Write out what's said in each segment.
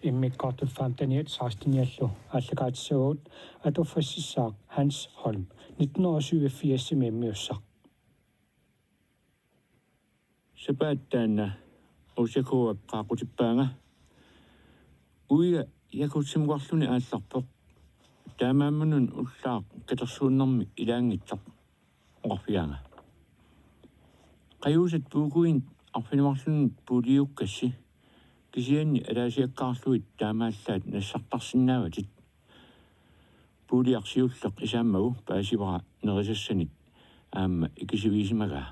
Immikkortuffaan taniat 16 allakaatsuut atufassissaaq Hans Holm 1987 mimmiussaq Sapaatana usakua qaaqutippaanga uiga yakutsimqarluni aallarpoq taamaammunun ullaaq katersuunnermi ilaangitsoq oqarfiaanga qayuusat puukuin arfinuarlunit puuliukkassi kisianni alaasiakkaarluit taamaallaat nassartarsinnaavatit puuliarsiulleq isaammagu paasivara nerisassanit aamma ikisiviisimagaa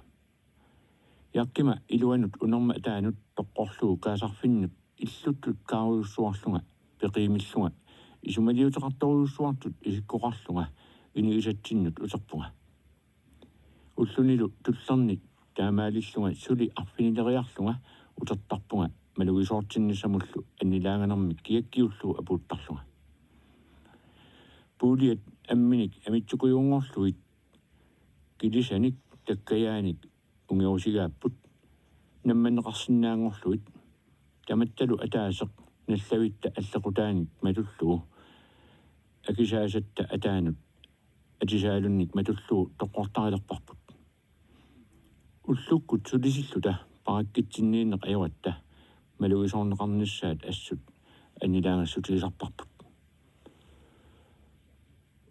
yakkima iluanut unerma taanut toqqorlugu kaasarfinnut иллуттут кааруйуссуарлунга пеқимиллунга исумалиутеқарторуйуссуартут исиккоқарлунга инигисатсиннут утерпунга уллунилу туллерни таамаалиллунга сули арфинилериарлунга утертарпунга малугисоортиннисамуллу аннилаанганерми киаккиуллу апууттарлунга пуулиат амминик амитсукуйунгорлуит килисаник таккаяаник унгеусигааппут намманеқарсинаангорлуит таматталу атаасеқ наллавитта аллеқутааник матуллугу акисаасатта атаанут атисаалунник матуллугу тоққортарилерпарпут уллуккут сулисиллута параккитсинниинеқ ajorata малугисоорнеқарниссаат ассут аннилаангассутилисарпарпут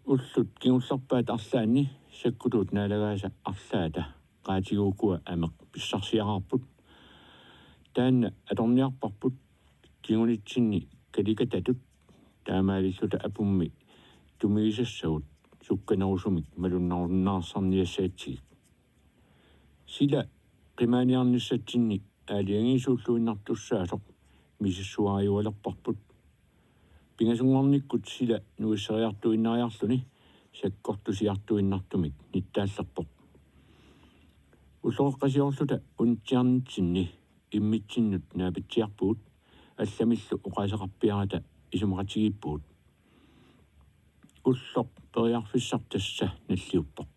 уллут кигуллерпаат арлаани саккулуут наалагааса арлаата qaatiguukua ameq pissarsiaqarput taanna atorniarparput kingulitsinni kalikatatut taamaalilluta apummi tumigisassagut sukkanerusumik malunnarunnaarsarniassaatsig sila qimaaniarnissatsinni aaliangiisuulluinnartussaasoq misissuariualerparput pingasungornikkut sila nuisseriartuinnariarluni sakkortusiartuinnartumik nittaallerpoq уллоққасиорлута унтиарнитсинни иммитсиннут наапитсиарпуут алламиллу оқасеқарпиарата исумақатигиппуут уллоқ периарфиссартасса наллиуппоқ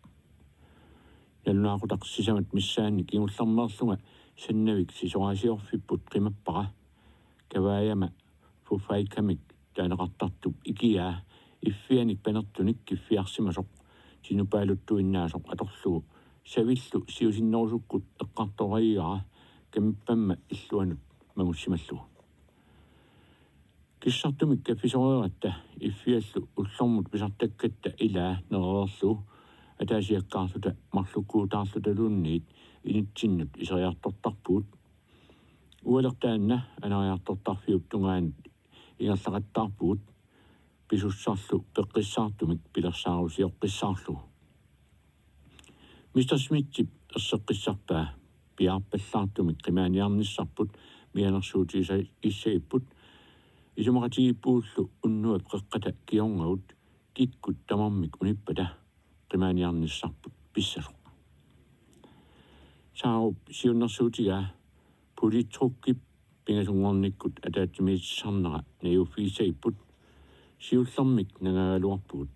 налунаақутақ сисамат миссаанни кигуллермеерлунга саннавик сисораасиорфиппут қимаппара кавааяма фуфайкамик таанеқартартуп икиаа иффианик панертуник киффиарсимасоқ синупаалуттуиннаасоқ аторлугу савиллу сиусиннерусуккут эққарторигаа камиппамма иллуанут магуссималлугу киссартумик каффисорератта иффиаллу уллормут писартаккатта илаа нерерлу атаасиаккаарлута марлуккуутаарлуталуунниит инитсиннут исериартортарпуут уалертаанна анариартортарфиуп тунгаанут ингерлақаттаарпуут писуссарлу пеққиссаартумик пилерсаарусиоққиссаарлугу Mr. Smith erseqqissarpaa piarpallaartumik qimaaniarnissarput mianersuutiisa issaipput isumaqatigippuullu unnuat qeqqata kiorngaut kikkut tamarmik unippata qimaaniarnissarput pissaluq saarup siunnersuutigaa pulitrukkip pingasungornikkut ataatimiissarnera nayuffiisaipput siullermik nangagaluarpugut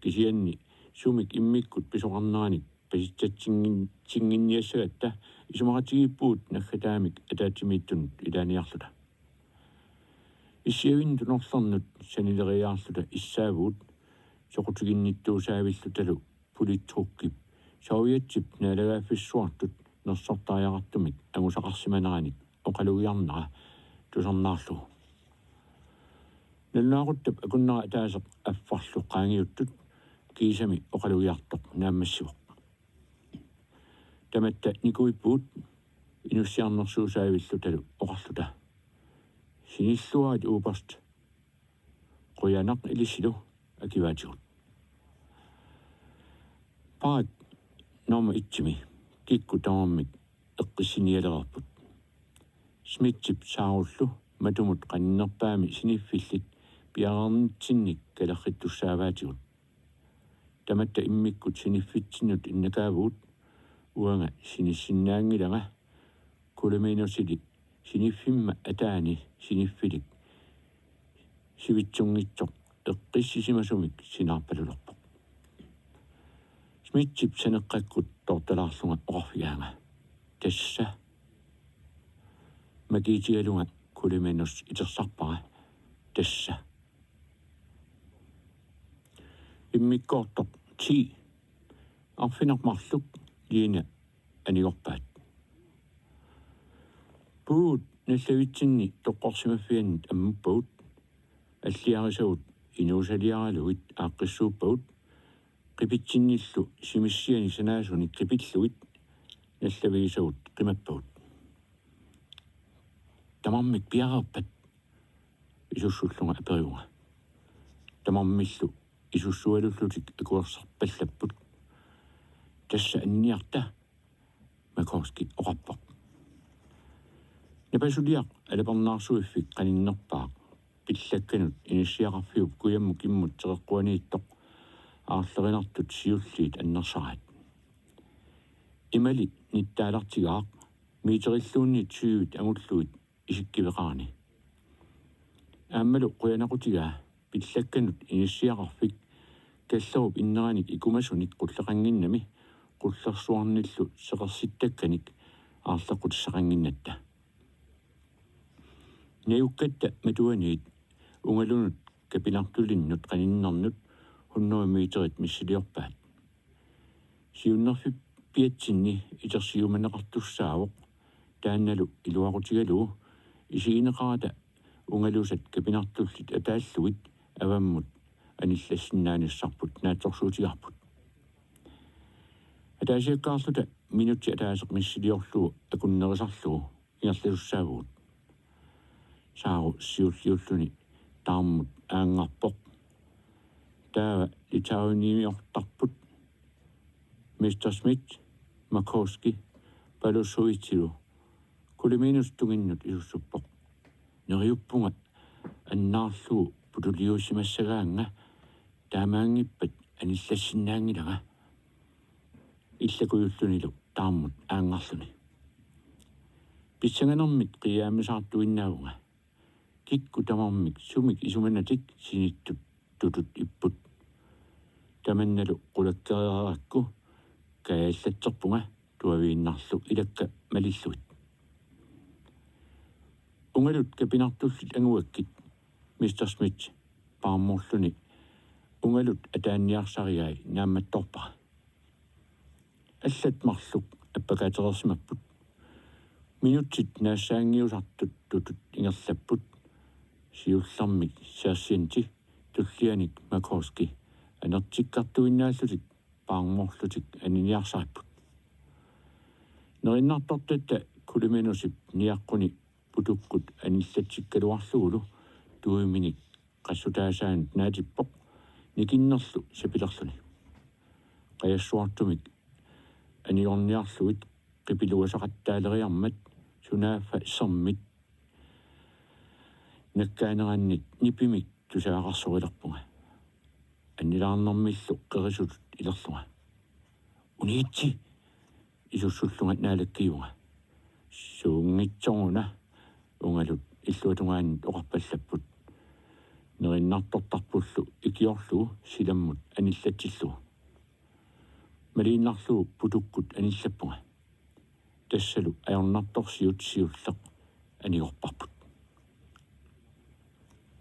kisianni sumik immikkut pisoqarneranik паситсатсингинниассагатта исумақатигиппуут наггатаамик атаатимииттунут илааниарлута иссиавин тунерлернут санилериаарлута иссаавуут соқутигинниттуусаавиллуталу пулиттруккип сауиатсип наалагааффиссуартут нерсортариақартумик агусақарсиманераник оқалугиарнера тусарнаарлу налнаақуттап акуннера атаасеқ аффарлу qaangiuttut kiisami оқалугиартоқ нааммассивоқ таматта никуиппуут инуссиарнерсуусаавиллуталу оқарлута синиллуаат уупарт қуянақ илиссилу акиваатигут паат нома итсими кикку тааммик эққиссиниалерарпут смитсип сааруллу матумут қаннерпаами синиффиллит пиарернитсинник калерриттуссааваатигут таматта иммиккут синиффитсинут иннакаавуут уанга синиссиннаангилага кулеминусили синиффимма атаани синиффилик сивитсунгитсоқ эққиссисимасумик синаарпалулерпоқ смитсип санеққаккут торталаарлунга оқарфигаанга тасса макиитигалунга кулеминус итерсарпара tassa immikkoortoq 10 arfinermarluk liina aniorpaat puut nallавитсинни тоққорсимаффианнит аммуппагут аллиарисагут инуусалиараалугит ааққиссууппагут қипитсинниллу симиссиани санаасуни қипиллугит наллавигисагут қимаппагут тамаммик пиараппат исуссуллунга апериунга тамаммиллу исуссуалуллутик акуерсарпаллаппут тасса анниарта макорски оқаппақ напасулиақ алапернаарсуиффик қаниннерпаақ пиллакканут иниссиақарфиуп куямму киммут теққуанииттоқ аарлеринартут сиуллиит аннерсараат имали ниттаалартигаақ миитериллуунни тюит агуллуит исиккивеқарани ааммалу қуянақутигаа пиллакканут иниссиақарфик каллеруп иннераник икумасуник қуллеқангиннами қуллерсуарниллу сеқерситтакканик аарлеқутиссақангиннатта неуккатта матуаниит унгалунут капилартулиннут қаниннернут 100 метрит миссилиорпаат сиуннерфи пиатсинни итерсиуманеқартуссаавоқ таанналу илуақутигалуу исигинеқарата унгалусат капинартуллит атааллугит аваммут аниллассиннааниссарпут нааторсуутигарпут атаасиаккаарлута минутти атаасеқ миссилиорлуу акуннерисарлугу ингерлалуссаагуут саару сиуллиуллуни тааммут аангарпоқ таава литаунииортарпут мистер смит макоски палусуитилу кулиминус тугиннут исуссуппоқ нериуппунга аннаарлуу путулиусимассагаанга таамаангиппат аниллассиннаангилага иллакуйуллунилу тааммут аангарлуни писсаганермит қиаамисаартуиннаавунга кикку тамармик сумик исуманатик синиттут тутут иппут таманналу қулаккераакку кааллатсерпунга туавииннарлу илакка малиллуит унгалут капинартуллит ангуаккит мистер смит паамморлуни унгалут атаанниарсариай наамматторпара аллат марлук аппакаатерерсимаппут минутсит наассаангиусартут тутут ингерлаппут сиуллармик сиарсианти туллианик макоски анертиккартуиннааллутик паармоорлутик аниниарсариппут нериннартортатта кулиминусип ниаққуни путуккут аниллатсиккалуарлугулу туиминик qassutaasaan naatippoq nikinnerlu sapilерluni qayassуартумик аниорниарлуит qipilуасақаттаалериармат сунааффа сэрмит наккаанераннит нипимик тусаақарсорилерпунга аннилаарнэрмиллу қерисут илерлунга униитси исуссуллунга наалаккиунга суунгитсоруна унгалут иллуатунгаанит оқарпаллаппут нериннартортарпуллу икиорлуу силаммут аниллатсиллуу малииннарлуу путуккут аниллаппунга тассалу аёрнарторсиут сиуллеқ аниорпарпут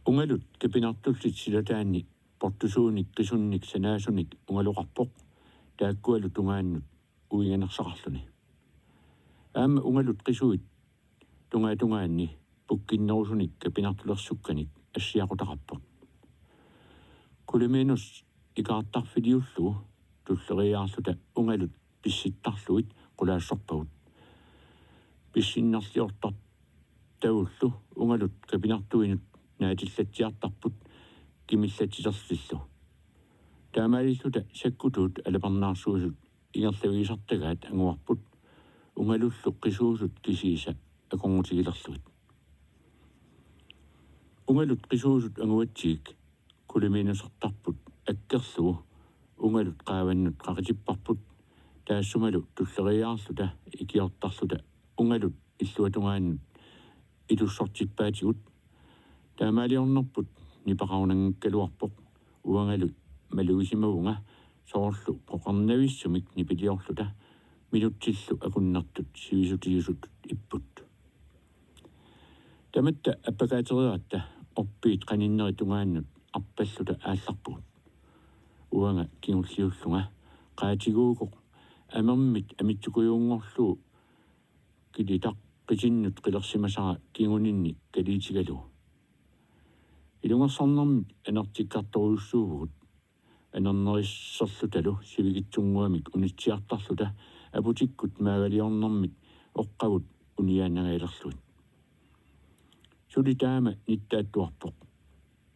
унгалут капинартуллит силатаанни портусууник қисунник санаасуник унгалоқарпоқ тааккуалу тунгааннут уиганерсақарлуни аама унгалут қисуит тунгаанни пуккиннерусуник капинартулерсукканик ассиақутақарпоқ кулиминус икаартарфилиуллуу туллериаарлута унгалут писситтарлуит qulaassarpagut писсиннарлиортар тауллу унгалут капинартуинут наатиллатсиартарпут кимиллатилерлиллу таамаалиллута саккутуут алапернаарсуусут ингерлавигисартагаат ангуарпут унгалуллу qisuusut кисииса аконгутигилерлугит унгалут qisuusut ангуатсиик кулиминусартарпут аккерлугу унгалут qaavannut qaqitipparput таассумалу туллериаарлута икиортарлута унгалут иллуатунгааннут илуссортиппаатигут таамаалиорнерпут нипақарунангккалуарпоқ уангалут малуисимавунга соорлу проқарнависсумик нипилиорлута минуттиллу акуннартут сивисутиусут иппут таматта аппакаатериаратта oppiit qaninneri tungaannut arpalluta aallarpuut uanga kingulliullunga qaatiguukoq amammit amitsukujuungorlu kilitaq qisinnut qilersimasara kinguninni kaliitigalu ilungersarnermit anertikkartoruussuugut anernerisserlutalu sivigitsunguamik unitsiartarluta aputikkut maagaliornermit oqqavut uniaannagailerluit sulitaama nittaattuarpoq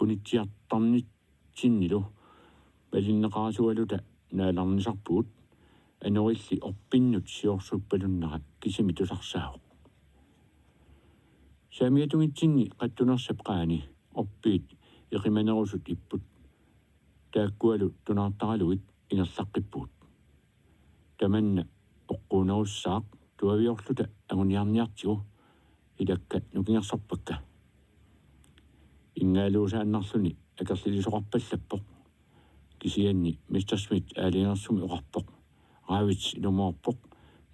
unitsiartarnitsinnilu palinneqaasualuta naalarnisarpuut anorilli orpinnut siorsuuppalunnara kisimi tusarsaaq saamiatungitsinni qattunersap qaani orpiit iqimanerusut ipput taakkualu tunaartaraluit ingerlaqqippuut tamanna oqquunerussaaq tuaviorluta anguniarniartigu ilakka nukingersarpakka ingaaluusaannarluni akerlisoqarpallappoq kisianni Mr. Smith aalingersumi oqarpoq raavits ilumoorpoq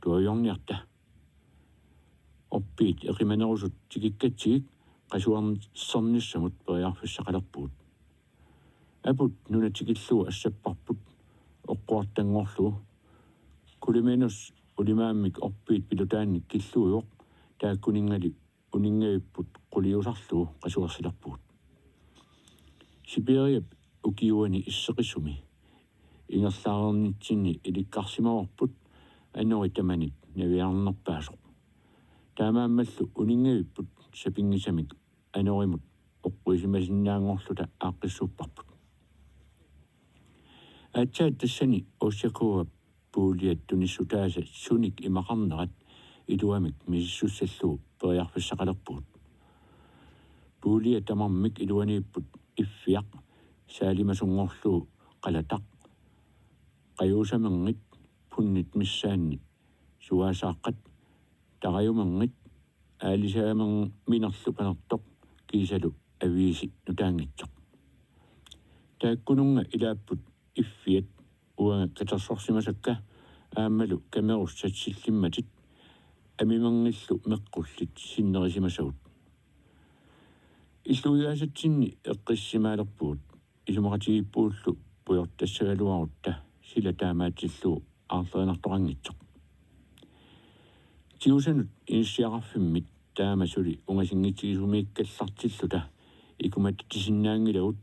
tuaviorniarta oppiit iqimanerusut tikikkatigik qasuarnissamut periarfussaqalerpuut aput nunatikilluu assapparput oqquartangorlu kulimenus ulimaammik orpiit pilutaannik killuujoq taakkuningali uningavipput quliusarluu qasuarsilerpuut Siberiap ukiuani isseqissumi ingerlaarernitsinni ilikkarsimaorput anorittamanit naviarnerpaasoq taamaammallu uningavipput sapingisamik anorimut oqquisimasinnaangorluta aaqqissuupparput atsaat tassani ossiakua puuliat tunissutaasa sunik imaqarnerat iluamik misissussalluu periarfussaqalerpuut puulia tamarmik iluaniipput iffiaq saalimasungorluu qalataq qajuusamengit punnit missaanni suaasaaqqat taqajumengit aalisaameng minerlu panertoq kiisalu aviisi nutaangitsoq taakkununga ilaapput iffiat uanga katersorsimasakka aammalu kamerussatsillimmatit amimengillu meqqullit sinnerisimasavut illuigaasatsinni eqqissimaalerpuut isumaqatigippuullu puyortassagaluarutta sila taamaatilluu aarlerinartoqangitsoq tiusanut inissiaqarfimmit taamasuli ungasingitsigisumiikkallartilluta ikumattisinnaangilagut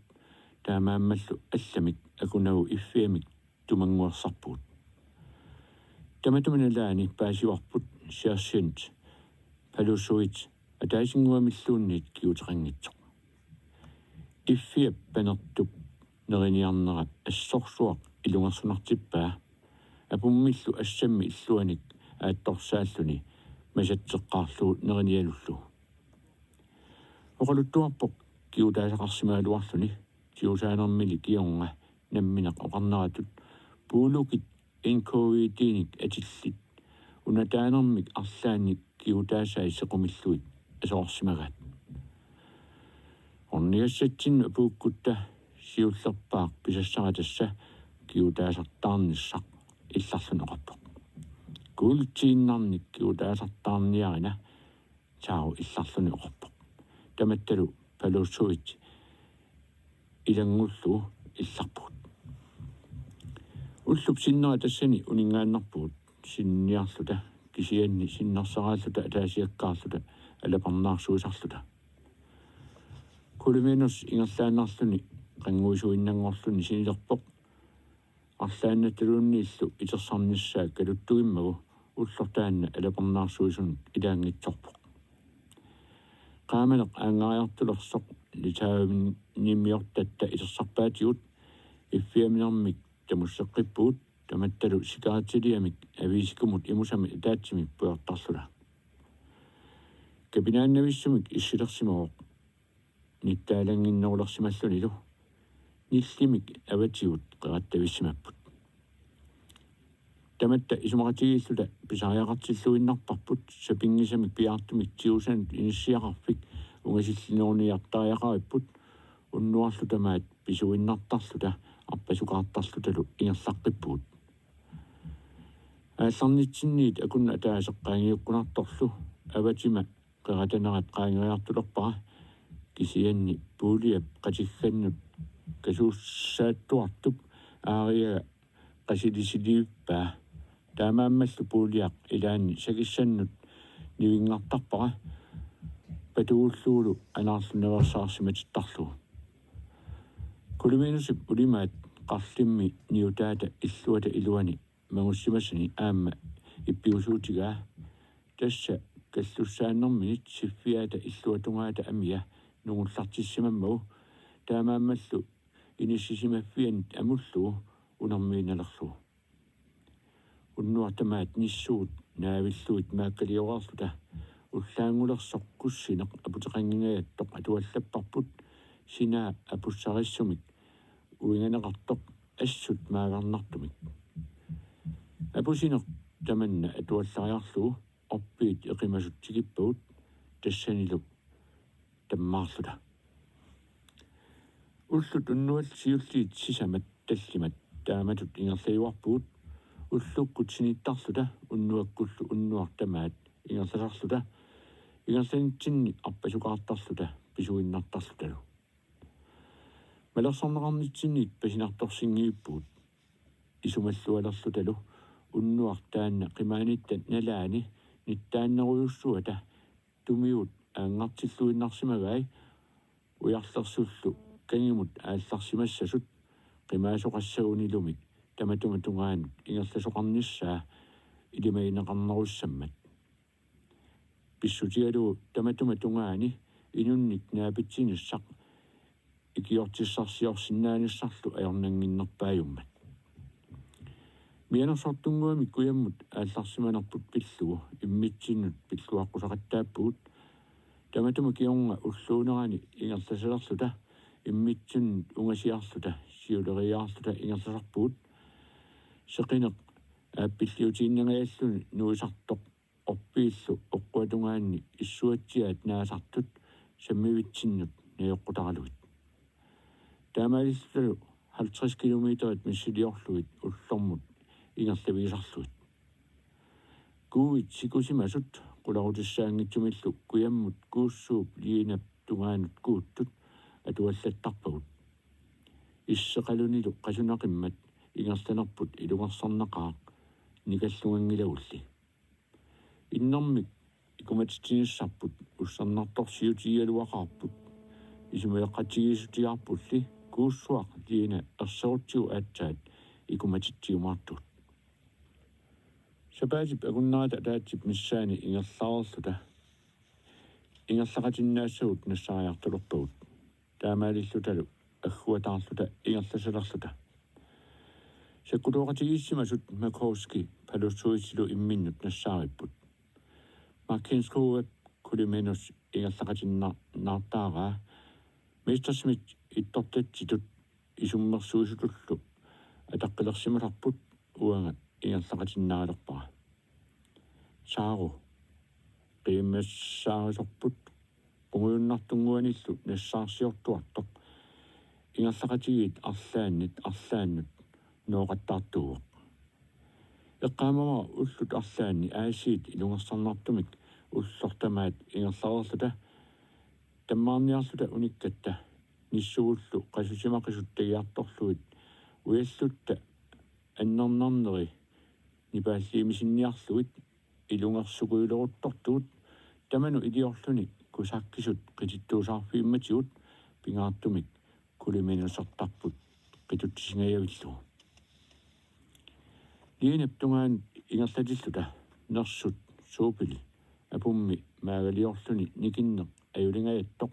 taamaammallu allamik akunagu iffiamik tumanguarsarpuut tamatumanalaani paasiuarput siarsient palusuit ataasinguamilluunniit kiuteqangitsoq iffiap panertup neriniarnera assorsuaq ilungersunartippaa apummillu assammi illuanik aattorsaalluni masatseqqaarluu nerinialullu oqaluttuarpoq kiutaasaqarsimaaluarluni tiusaanermili kionga namminaq oqarneratut puulukit inkoviitiinik atillit unataanermik arlaannik kiutaasaai sequmilluit asoorsimagaat orniassatsinnu apuukkutta siullerpaaq pisassaqatassa kiutaasartaarnissaq illarluneqarpoq kuultiinnarnik kiutaasartaarniarina saau illarluni oqarpoq tamattalu paluussuit ilangullu illarpuut ullup sinnera tassani uningaannarpuut sinniarluta kisianni sinnersaraalluta ataasiakkaarluta alaparnaarsuusarluta kulimenus ingerlaannarluni qanguisuinnangorluni sinilerpoq арлааннаталууннииллу итерсарнissaа калуттугиммагу уллортаанна алапернаарсуисун илаангитсорпоq qaamaneq aangaariartulersoq litaamin nimmiortatta itersarpaatigut iffiaminermik tamusseqqippuut tamattalu sikaratiliamik aviisikumut imusami taatsimi puyortarlula kabinaannavissumik issilersimagoq nittaalanginnerulersimallunilu nillimik avatigut qerattavissimapput tamatta isumaqatigilluta pisariaqartilluinnarparput sapingisamik piaartumik tiusanut inissiaqarfik ungasillineruniartaajaqaripput unnuarlutamaat pisuinnartarluta arpasukaartarlutalu ingerlaqqippuut аалларнитсинниит акунна атаасеққаангиуккунарторлу аватима qeratanеrat qaangeriartulerpara kisianni puuliap qatigannut kasuussaattuartup aaria qasilisiliuppaa taamaammallu puuliaq ilaanni sakissannut nivingartarpara patuulluulu anaarlunaversaarsimatittarlu kuliminusip ulimaat qarlimmi niutaata illuata iluani mangussimassani aamma ippiusuutigaa tassa kallussaannerminit siffiaata illuatungaata amia nungullartissimammagu taamaammallu inissisimaffianit amullu unermiinalerlu unnuartamaat nissuut naavilluit maakkaliorarluta уллаангулерсоқ куссинеқ апутеқангигааттоқ атуаллаппарпут синаа апуссариссумик уинганеқартоқ ассут маагарнартумик апусинеқ таманна атуаллариарлуу орпиит эқимасутсигиппагут тассанилук таммаарлута уллут уннуал сиуллиит сисамат таллимат тааматут ингерлаюарпуут уллуккут синиттарлута уннуаккуллу уннуартамаат ингерласарлута ингерланитсинни арпасукаартарлута писуиннартарлуталу малерсорнеқарнитсинниит пасинарторсингииппуут исумаллуалерлуталу уннуартаанна қимааниттат налаани ниттааннеруйуссуата тумиут аангартиллуиннарсимагай уярлерсуллу кангимут аалларсимассасут қимаасоқассагунилумик таматуматунгаанут ингерласоқарниссаа илимаинеқарнеруссаммат писсутиалу таматуматунгаани инунник наапитсиниссақ икиортиссарсиорсиннааниссарлу аёрнангиннерпаажуммат мианерсортунгуами куяммут аалларсиманерпут пиллугу иммитсиннут пиллуаққусақаттааппугут таматума киорнга уллуунерани ингерласалерлута иммитсиннут унгасиарлута сиулериаарлута ингерласарпугут сеқинеқ ааппиллиутииннегааллуни нуисартоқ орпииллу оққуатунгаанни иссуатсиаат наасартут саммивитсиннут наёққутаралугит таамаалиллу 50 километрит миссилиорлугит уллормут ингерлавигисарлугит куит сикусимасут qularutissaangitсумиллу куяммут кууссууп лиинап тунгаанут кууттут атуаллаттарпагут иссеқалунилу қасунақиммат ингерланерпут илугерсарнеқаақ никаллугангилагулли иннэрмик икуматитсиниссарпут уссарнарторсиутигалуақарпут исумеэққатигисутиарпулли кууссуақ лиина ерсерутсигу аатсаат икуматитсиумаартут сапаасип агуннаата таатсип миссаани ингерлаарерлута ингерлақатиннаассагут нассаариартулерпагут таамаалиллуталу аггуатаарлута ингерласалерлута саккутуоқатигиссимасут макоуски палуссуисилу имминнут нассаариппут маккинскоуэп кулименус ингерлақатиннаартаараа мистер смит иттортатситут исуммерсуисутуллу атаққилерсималарпут уанга ингерлақатиннаалерпара саару қимассаарисорпут пунгуйуннартунгуаниллу нассаарсиортуартоқ ингерлақатигит арлааннут ноқаттаартууоқ эққаамама уллут арлаанни аасиит илунгерсарнартумик уллортамаат ингерлаарерлута таммаарниарлута униккатта ниссугуллу қасусимақисуттагиарторлуит уяллутта аннернарнери нипааллиимисинниарлугит илунгерсукуилеруттортугут таману илиорлуни кусааккисут қититтуусаарфиимматигут пингаартумик кулименусертарпут қитуттисингаяавиллу лиинап тунгаан ингерлатиллута нерсут суупили апумми маагалиорлуни никиннеқ аюлингааттоқ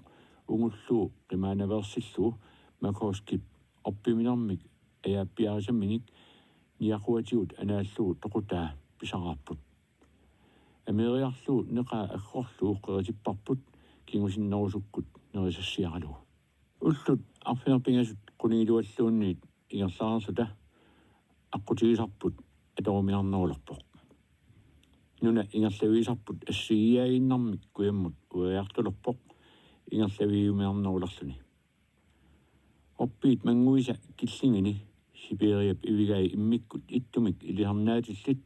унгуллуу қимаанаверсиллуу макооскип орпиминермик аяаппиарисамминик ниақуатигут анааллуу тоқутаа писараарпут америарлуу неқаа аггорлуу қерисиппарпут кингусиннерусуккут нерисассиаралу уллут арфиерпингасут қунигилуаллуунниит ингерлаарерлута аққутигисарпут аторумиарнерулерпоқ нуна ингерлависарпут ассигиаиннармик куяммут уяартулерпоқ ингерлавиумиарнерулерлуни орпиит мангуиса киллингини сибериап ивигай иммиккут иттумик илиарнаатиллит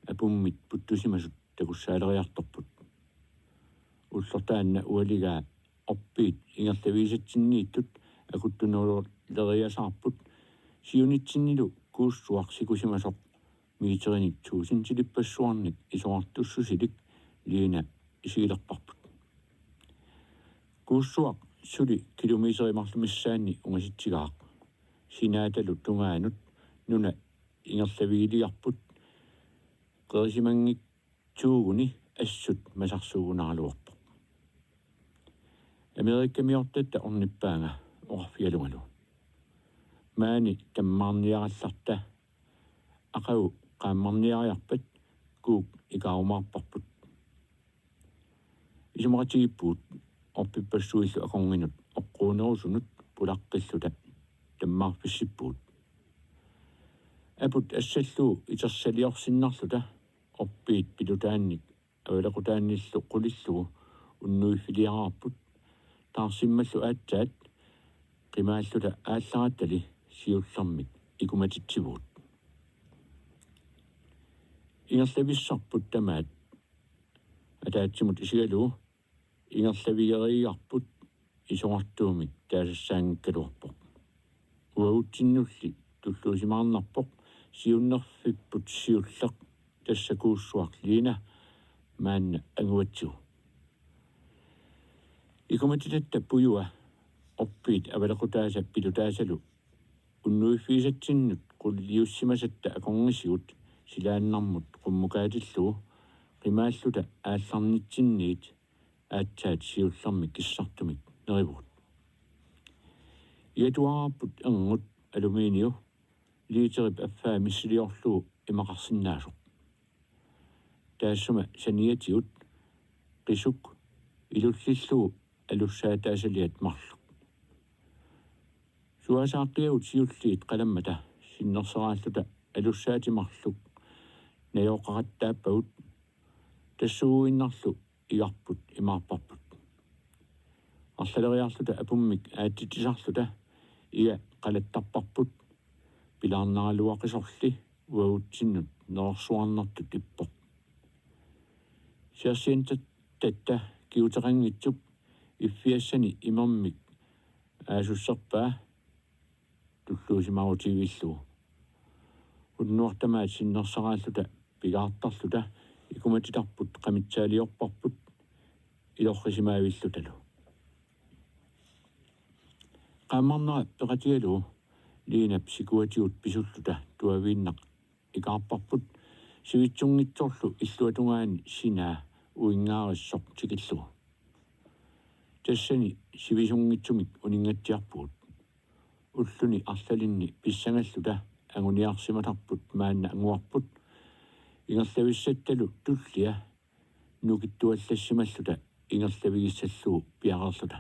апуммит путтусимасут такуссаалериарторпут уллортаанна уалигаа oppiit ingerlaviisatsinniittut akuttunuuleriasaarput siunitsinnilu kuussuarsikusимасоq miiteриник tuusintilipпассуарник исоартуссусилик лиина исигилерпарпут kuussuaq suli kilometerimарлумиссаанни унгаситсигаақ синааталу тунгаанут нуна ингерлавигилиарпут qerisимангик tuuguni assut масарсуугунарлуарпо Америкамиортатта орниппаанга орфиалунгалу маани таммаарниаралларта ақау qaammarniariarpat kuuk икаумаарпарпут исумақатигиппуут орпиппассуиллу акорнинут оққуунерусунут пулаққиллута таммаарфиссиппуут апут ассаллуу итерсалиорсиннарлута орпиит пилутаанник авалақутаанниллу қулиллугу уннуиффилиараарпут таарсиммаллу аатсаат қимааллута ааллараттали сиуллэрмик икуматитсивуут ингерлависсарпут тамаат атаатсимут исигалуу ингерлавигерииарпут исоартуумик таасассаангккалуарпоқ уаутсиннулли туллуусимаарнарпоқ сиуннерфиппут сиуллеқ тассакууссуақ лиина маанна ангуатсу икуматитатта пуюа оппиит авалақутааса пилутаасалу уннуиффиисатсиннут qulliussimasаtta акорнисигут силааннармут qummukaatilluu qimaalluta аалларнитсинниит аатсаат сиуллэрмик киссартумик нерivut иатуараппут энгут алуминиу литерип аффаа миссилиорлуу имақарсинаасоқ таассума саниатиут qisuк илуллиллуу алуссаатаасалиат марлу суасааққиагут сиуллиит қаламмата синнерсерааллута алуссаатимарлук наёоқараттааппагут тассууиннарлу игарпут имаарпарпут арлалериарлута апуммик аатитисарлута иа қалаттарпарпут пилаарнаралуақисорли уаутсиннут нерсуарнартут иппоқ сиарсиинтат татта киутерангитсуп иффиассани имермик аасуссерпаа туллуусимарутигиллуу уннуартамаат синнерсарааллута пигаартарлута икуматитарпут qamitsаалиорпарпут илоррисимаавиллуталу qaammarnera peqatigaluu liinap sikuatiut pisulluta tuaviinnaq ikaarparput sivitsunngitsorlu illuatungaani sinaa uingaarissoq tikillu tassani sivisunngitsumik uningatsiarpuut ulluni arlalinni pissangalluta anguniarsimatarput maanna anguarput ingerlavissattalu tullia nukittuallassimalluta ingerlavigissalluu piaqerluta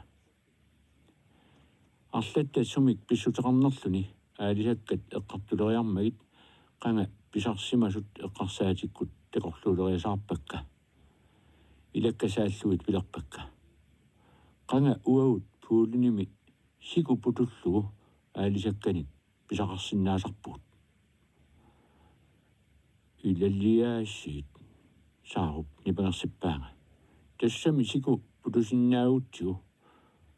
арлатта сумик писсутеқарнерлүни аалисаккат эққартулериармагит қанга писарсимасут эққарсаатиккут теқорлуулериасаарпакка илаккасааллуит пилерпакка қанга уаут пуулуними сику путуллугу аалисакканик писақарсинаасарпуут илаллиаасиит сааруп нипангерсиппаанга тассами сику путусиннаауттигу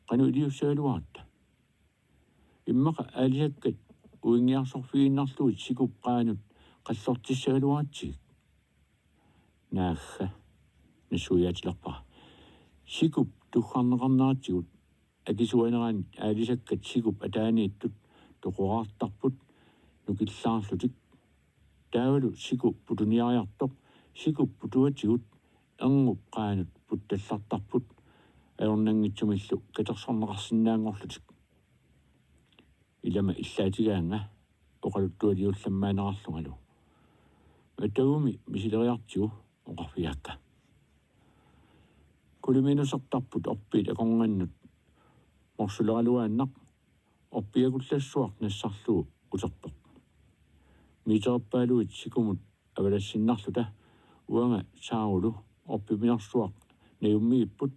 қану илиуссаалуаратта иммақа аалисаккат уингиарсорфигиннарлуит сикупқаанут қаллортиссагалуаатсиг наахха нисуяатилерпа сикуп туххарнеқарнаатсигут акисуанераан аалисаккат сикуп атаанииттут тоқораартарпут нукиллаарлутик таавалу сикуп путуниариартоқ сикуп путуатигут эрнуп qaanut puttallартарпут аернангитсумиллу катерсорнеқарсинаангорлутик илама иллаатигаанга оқалуттуалиулламмаанерарлунгалу матагуми мисилериартигу оқарфиаакка кулиминусертарпут орпит акорнганнут морсулералуааннақ орпиагуллассуақ нассарлуу утерпоқ митерпаалуит сикумут авалассиннарлута уанга саарулу орпиминерсуақ наюммигиппут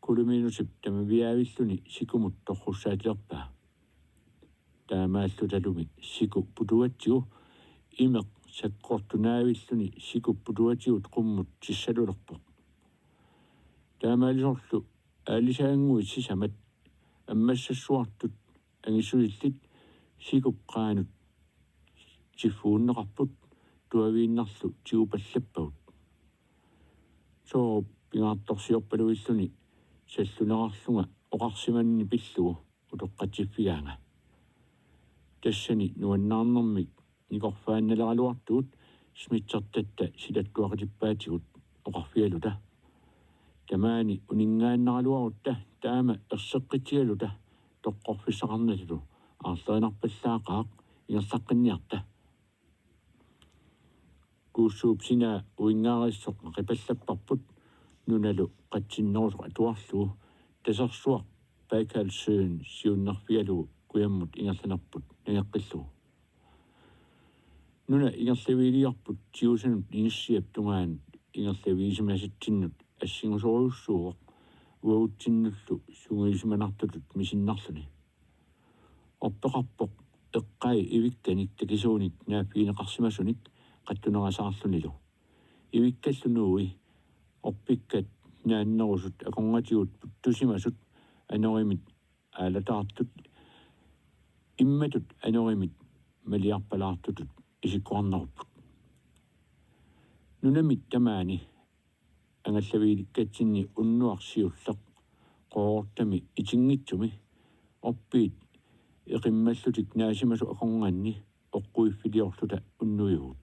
кулиминусип тамавиаавиллуни сикумут торруссаатилерпаа таамааллуталуми сику путуатсигу имеқ саккортунаавиллуни сику путуатигут қуммут тиссалулерпоқ таамаалисорлу аалисаангуи сисамат аммассассуартут ангиссуилlit сикуққаанут тиффууннеқарпут туавииннарлу тиупаллаппагут соо пингаартторсиорпалуиллуни саллунеқарлунга оқарсиманни пиллугу утоққатсиффигаанга тассани нуаннаарнэрмик никорфаанналералуартуут смитсертатта силаттуақатиппаатигут оқарфиалута тамаани унингааннаралуарутта таама ерсеққитигалута тоққорфиссақарналу аарлеринарпаллаақаақ ингерлаққинниарта кууссууп сина уингаариссоқ қипаллаппарпут нуналу қатсиннерусоқ атуарлугу тасерсуақ Baikalsøen сиуннарфиалугу куяммут ингерланарпут нагеққиллугу нуна ингерлавиилиарпут тиусанут иниссиап тунгаан ингерлавиисимаситсиннут ассигусориуссууоқ уаутсиннуллу сунгиисиманартутут мисиннарлуни орпеқарпоқ эққай ивикканик такисууник нааффиинеқарсимасуник қаттунерасаарлунилу ивиккаллунууи орпиккат нааннерусут аконгатигут путтусимасут аноримит аалатаартут имматут аноримит малиарпалаартутут исиккуарнеруппут нунамит тамаани ангаллавииликкатсинни уннуарсиуллеқ qoortami itiнгитсуми орпиит эқиммаллутик наасимасу аконгуанни оққуиффилиорлута уннуйуут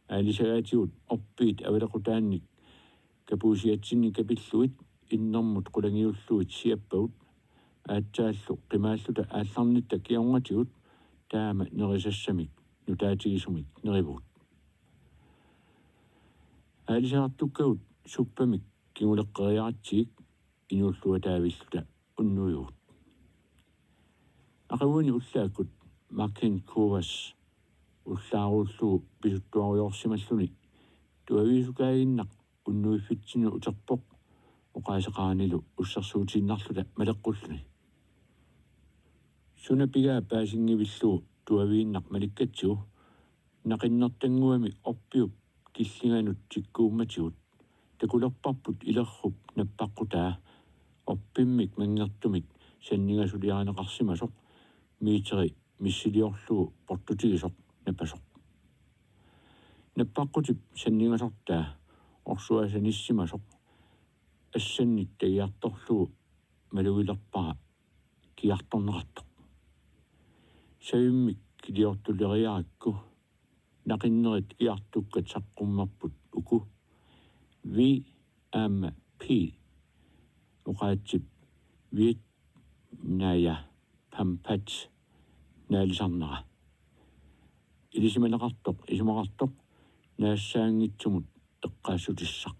аалисагаатигут орпиит авалеқутаанник капуусиатсинни капиллуит иннэрмут қулангиуллуит сиаппагут аатсааллу қимааллута аалларнитта кионгатигут таама нерисассамик нутаатигисумик неривут аалисаартуккагут суппамик кигулеққериаратсигик инууллуа таавиллута уннуйуут ақавуни уллааккут Marken Kovas уллааруллу писуттуариорсималлуни туависукаагиннақ уннуиффитсину утерпоқ оқаасеқаанилу уссерсуутиннарлута малеққуллуни сунапигаа паасингивиллуу туавииннақ маликкатсигу нақиннертангуами орпиуп киллинганут тиккуумматигут такулерпарпут илерруп наппаққутаа орпиммик мангертумик саннигасулиаанеқарсимасоқ миитери миссилиорлугу портутигисоқ напасоқ наппаққутип саннигасортаа орсуасаниссимасоқ ассаннит тагиарторлугу малуилерпара киарторнеқартоқ савиммик килиортулериаракку нақиннерит киартуккат саққуммарпут уку VMP уқаатсип виет ная пампат наалисарнера илисиманеқартоқ исимақартоқ наассаангитсумут эққаассутиссақ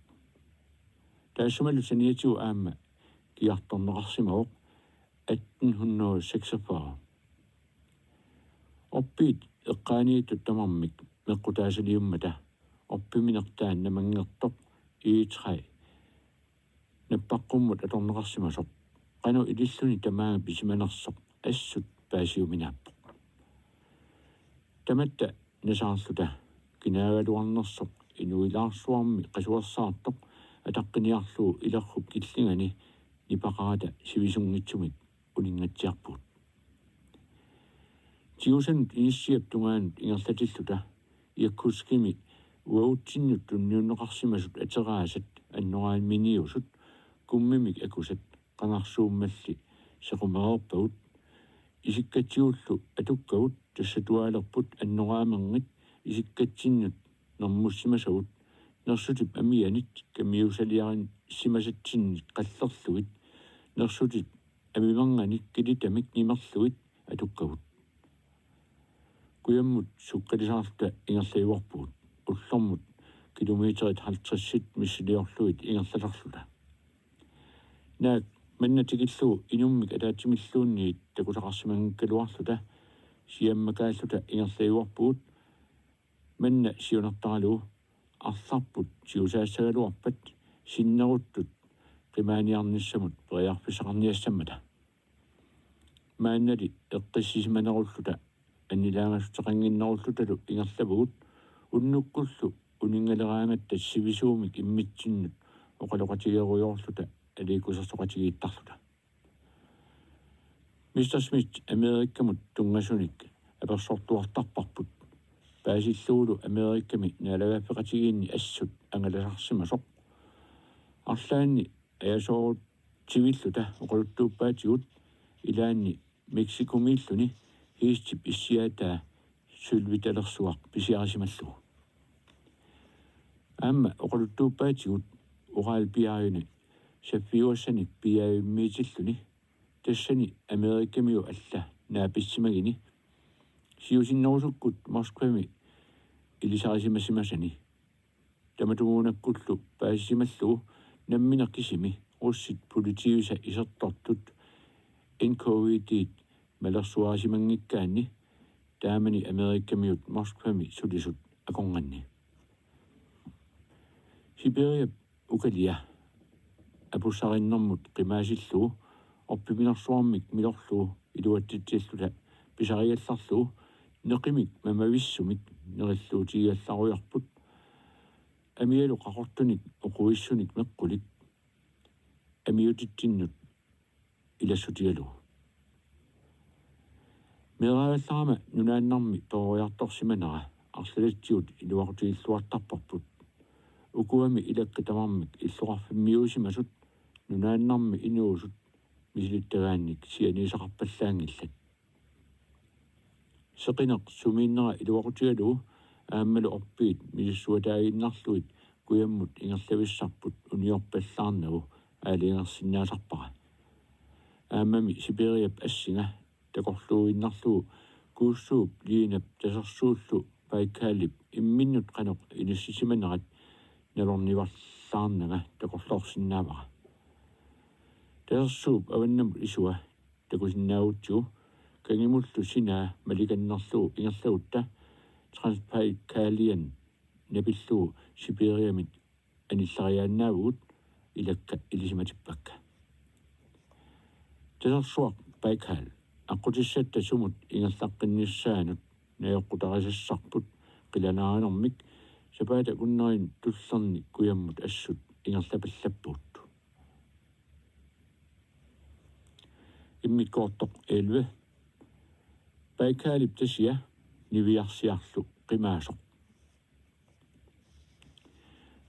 таассумалу саниатигу аама киарторнеқарсимавоқ 1846 орпиит эққааниитут тамармик меққутаасалиуммата орпиминертаан намангертоқ иитрай наппаққуммут аторнеқарсимасоқ qanu ililluni tamaa pisimanersoq assut paasiuminaappoq tamatta nasaarluta kinaagaluarnersoq inuilaarsuarmi qasuarsaartoq ataqqiniarluu ilerrup killingani nipaqaata sivisungitsumik uningatsiarpuut tiusan inissiap tungaanut ingerlatilluta iakkuskimi uautsinut tunniunneqarsimasut ateraasat annoraaminiusut kummimik akusat qangarsuummalli sequmaerpagut isikkatiullu atukkagut tassatualerput annoraamengit isikkatsinnut nermussimasagut nersutip amianit kamiusaliarin simasatsinnik qallerlugit nersutip amimanganik kilitamik nimerlugit atukkagut kuyammut sukkalisaarta ingerlaiuarpugut ullormut kilometerit 50 missiliorlugit ingerlalarluta naak маннатигиллуу инуммик атаатсимиллуунниит такусақарсимангкалуарлута сиаммакааллута ингерлаиуарпуут манна сиунертаралуу арларпут сиусаассагалуарпат синнеруттут qimааниарниссамут периарфисақарниассаммата мааннали эққиссисиманеруллута аннилаангасутеқангиннеруллуталу ингерлавгут уннуккуллу унингалераангатта сивисуумик иммитсиннут оқалоқатигеруйорлута аликусерсоqatigiittarluta Mr. Smith Amerikkamut tungasunik apersortuartarparput paasillugulu Amerikkami naalagaappeqatigiinni assut angalasarsimasoq арлаанни аясоорут тивиллута оқалуттууппаатигут илаанни Мексикумииллуни хиистип иссиаатаа сулвиталерсуақ писиарисималлугу аама оқалуттууппаатигут ураал пиааюни саффиуассаник пиааюммиитиллуни тассани Америккамиу алла нааписсимагини сиусиннерусуккут Москвами илисарисимассимасани таматугуунаккуллу паассималлугу намминеркисими руссит политиуса исертортут NKVD малерсуарисимангиккаанни таамани Америккамиут Москвами сулисут аконганни Сибириа укалия апуссариннэрмут қимаасиллугу орпиминерсуармик милорлугу илуаттитсиллута писариалларлугу неқимик мамависсумик нериллуутигиалларуйарпут амиалу қақортуник оқуиссуник меққулик амиутитсиннут илассутигалугу мераалларама нунааннарми ториарторсиманера арлалатсиут илуақутигиллуартарпарпут укуами илаккатамармик иллуқарфиммиусимасут нунааннарми инуусут мисилиттагаанник сианисақарпаллаангиллат сеқинеқ сумииннера илуақутигалугу ааммалу орпиит мисиссуатаагиннарлуит куяммут ингерлависсарпут униорпаллаарнагу аалингерсиннаасарпара ааммами сибириап ассинга такорлууиннарлугу кууссууп лиинап тасерсууллу Байкалип имминнут канеқ иниссисиманерат налорниварлаарнага такорлоорсиннаавара тасерсууп аваннам исуа такусиннаавутсигу кангимуллу синаа маликаннерлугу ингерлавутта Transbaikalian напиллуу Сибириамит аниллариааннаавгут илакка илисиматиппакка тасерсуақ Байкал аққутиссатта сумут ингерлаққинниссаанут наёққутарисассарпут қиланааринэрмик сапаата куннерин туллерни куяммут ассут ингерлапаллаппут иммиккоортоқ 11 Байкалип тасия нивиарсиарлу қимаасоқ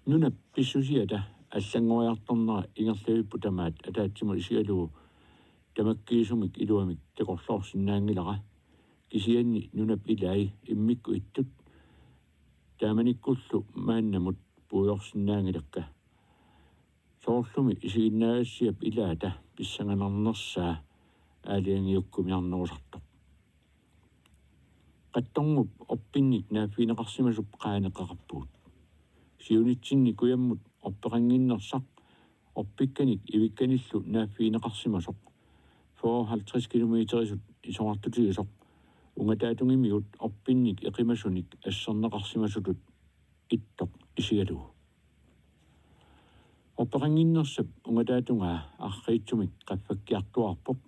нуна писсусиата аллангориарторнера ингерлавиппу тамаат атаатсиму исигалугу тамаккиисумик илуамик такорлоорсинаангилара кисианни нунап илай иммикку иттут тааманиккуллу мааннамут пуйорсинаангилакка соорлуми исигиннаагассиап илаата писсанганарнерсаа аалиангиуккумиарнерусартоқ qattorngup orpinnik naafiineqarsimasuk qaaneqqaqarpuut siunitsinni kuyammut orpeqanginnersaq orpikkanik ivikkanillu naafiineqarsimasoq 450 kilometerisut isoartutigisoq ungataatunngimiut orpinnik eqimasunik asserneqarsimasutut ittoq isigalugu orpeqanginnersap ungataatungaa arriitsumik qaffakkiartuarpoq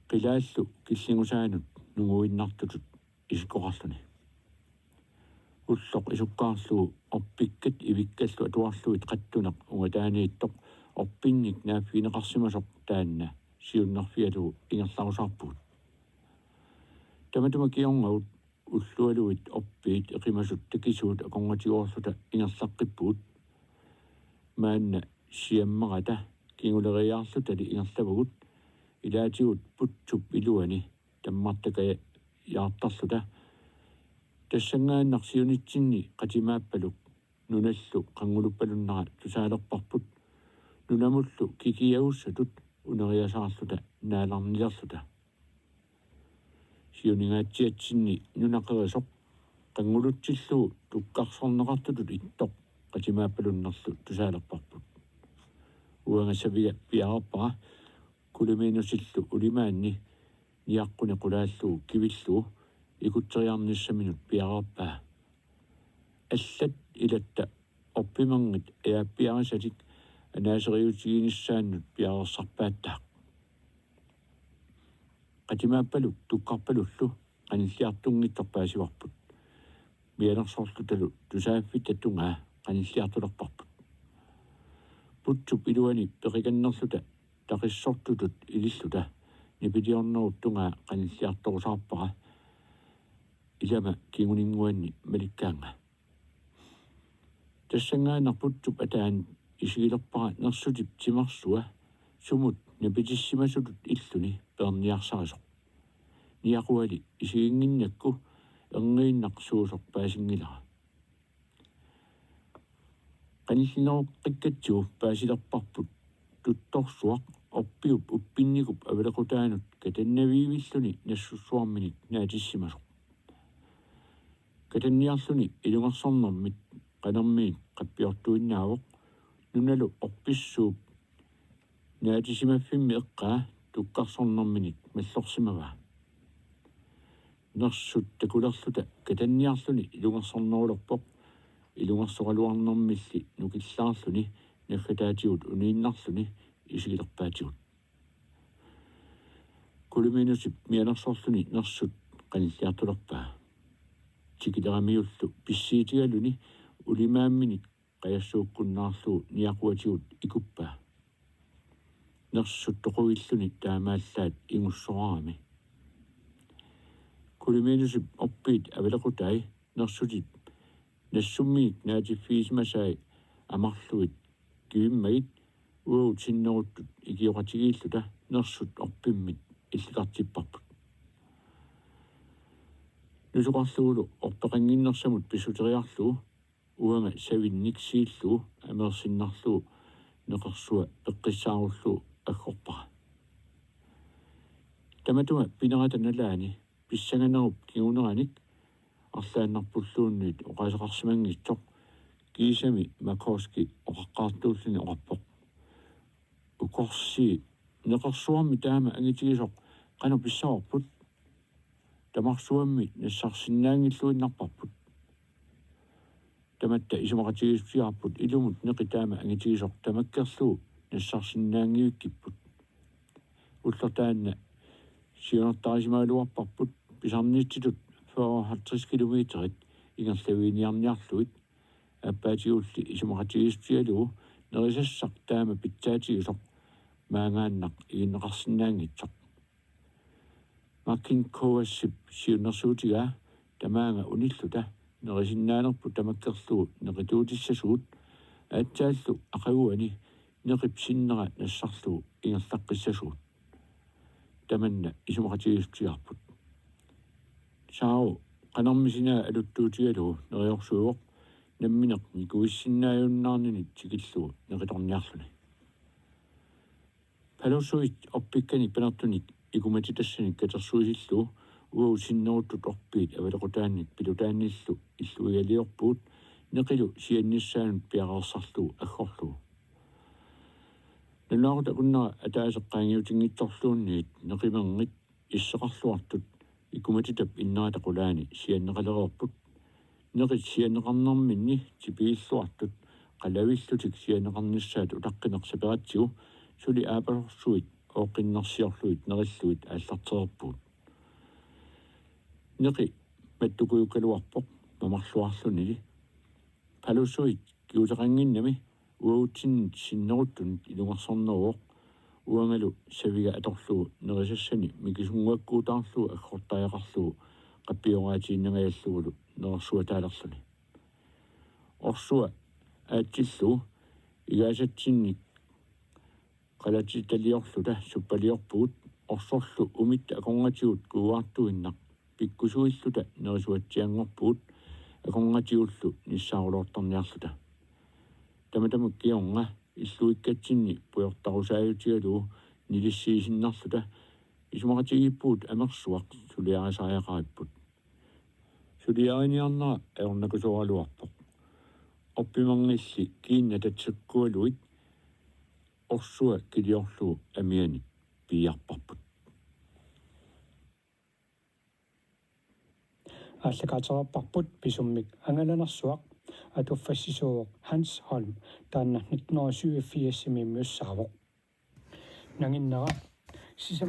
qilaallu killingusaaanut нугуиннартутут исикоқарлуни уллоқ исуккаарлугу орпиккат ивиккаллу атуарлуит қаттунеқ унгатаанииттоқ орпинник нааффинеқарсимасоқ таанна сиуннерфиалугу ингерларусаарпуут таматума киорнгаут уллуалуит орпиит эқимасут такисуут аконгатигоорлута ингерлаққиппуут маанна сиаммарата кингулериаарлутали ингерлавагут илаатигут путсуп илуани таммартака яартарлута тассангааннарсиунитсинни qatimaappaluk нуналлу qanguluppalunnara тусаалерпарпут нунамуллу кикиауссатут унериасаарлута нааларнилерлута сиунингаатсиатсинни нунақерисоқ qangulutsillu tukkarsorneqartutut ittoq qatimaappalunnерлу тусаалерпарпут уангассавига пиарпара кулуминусиллу улимаанни ниаққуни қулааллуу кивиллуу икутсериарниссаминут пиарерпаа аллат илатта орпимангит яаппиарисатик анаасериутигиниссааннут пиарерсарпааттаақ qatimaappaluk tukkarpalullu qanilliartunngittorpaasivарпут миалерсоорлуталу тусааффит таттунгаа qanilliartulerparput putsup iluani perikannerluta taqissortutut ililluta nipitiornerup tunga qanilliartorusaarpaqa ilama kinguninguanni malikkaanga tassangaanaq putsup ataan isigilerpaqa nersutip timarsua sumut napitissimasutut illuni perniarsarusoq niaquali isiginginnakku erniinnaq suusoq paasingilara qanillineruq qikkatsugu paasilerparput tuttorsuaq orpiup uppinnigup avalequtaanut katannaviivilluni nassussuarminik naatissimasoq katanniarluni ilungersornermit qanermiit qappiortuinnaavoq nunalu orpissuup naatisimaffinmi eqqaa tukkarsornerminik mallorsimavaa nersut takulerluta katanniarluni ilungersornerulorpoq ilungersoqaluarnermilli nukillaarluni naggataatigut uniinnarluni isigilerpaatigut kuluminusip mianersorluni nersut qanilliartulerpaa tikileramiullu pissiitigaluni ulimaamminik qayassuukkunnaarluu niaquatigut ikuppaa nersut toquvilluni taamaallaat ingussoraami kuluminusip orpiit avalequtai nersutit nassummiik naatiffiisimasai amarluit kivimmagit uutisinneruttut ikioqatigiilluta nersut orpimmit illiqartipparput nusuqarlugulu orpeqanginnersamut pissuteriarlugu uanga savinniksiillugu ameersinnarlugu neqersua peqqissaarulluu agгорпара tamatuma pinerata nalaani pissanganerup kiuneranik арлааннарпуллуунниит оқасеқарсимангитсоқ кисами макоски оқаққартууллини оқарпоқ укорси неқерсуарми таама ангитигисоқ қано писсаорпут тамарсуамми нассарсинаангиллуиннарпарпут таматта исумақатигиспиарпут илумут неқи таама ангитигисоқ тамаккерлуу нассарсинаангиуккиппут уллертаанна сиунертарисимаалуарпарпут писарниитситут 50 kilometerit ingerlaviiniarniarluit аппаатигулли исумақатигиспиалугу нерисассақ таама питсаатигисоқ маангааннақ игиннеқарсинаангитсоқ маккин коассип сиуннерсуутигаа тамаанга униллута нерисиннаанерпу тамаккерлугу неқитуутиссасуут аатсааллу ақагуани неқип синнера нассарлугу ингерлаққиссасуут таманна исумақатигиспиарпут саау qanarmisinaa aluttuutigalugu neriorsuuq nammineq nikuissinnaajunnаарnini tikillugu neqitorniarluni palusuit orpikkanik panertunik ikumatitassani katersuisillugu uausinneruttut orpiit avalequtaannik pilutaannillu illuigaliorpuut neqilu siannissaanut piaqersarlugu aggorlugu nunaaruta unnera ataaseqqaangiutinngittorluunniit neqimerngit issеқарлуартут икуматитап иннаатақулаани сианнеқалереерпут неқит сианнеқарнэрминни типииллуартут қалавиллутик сианнеқарниссаат утаққинерсаператсигу сули аапалорсуит оққиннерсиорлуит нериллуит ааллартерерпуут неқи маттукуйуккалуарпоқ мамарлуарлунили палусуит киутеқангиннами уаутсиннит синнеруттун илунгерсорнеруоқ уангалу савига аторлугу нерисассани микисунгуаккуутаарлугу аггортааяқарлугу қаппиораатииннгаяллугулу нерсуатаалерлуни орсуа аатсиллугу игаасатсинник қалатиталиорлута суппалиорпуут орсорлу умитта аконгатигут кууаартуиннақ пиккусуиллута нерисуатсиангорпуут аконгатигуллу ниссаарулоорторниарлута таматамак кионга иллуиккатсинни пуйортарусааютигалуу нилиссиисиннарлута исумақатигиппуут амерсуақ сулиарисааяқариппут сулиариниарнера аорнакусуаралуарпоқ орпимангилли киинна татсаккуалуит орсуа килиорлуу амиани пиарпарпут ааллакаатераппарпут писуммик ангаланерсуақ атуффассисууоқ Hans Holm таанна 1987 миссаавоқ нагиннера сисама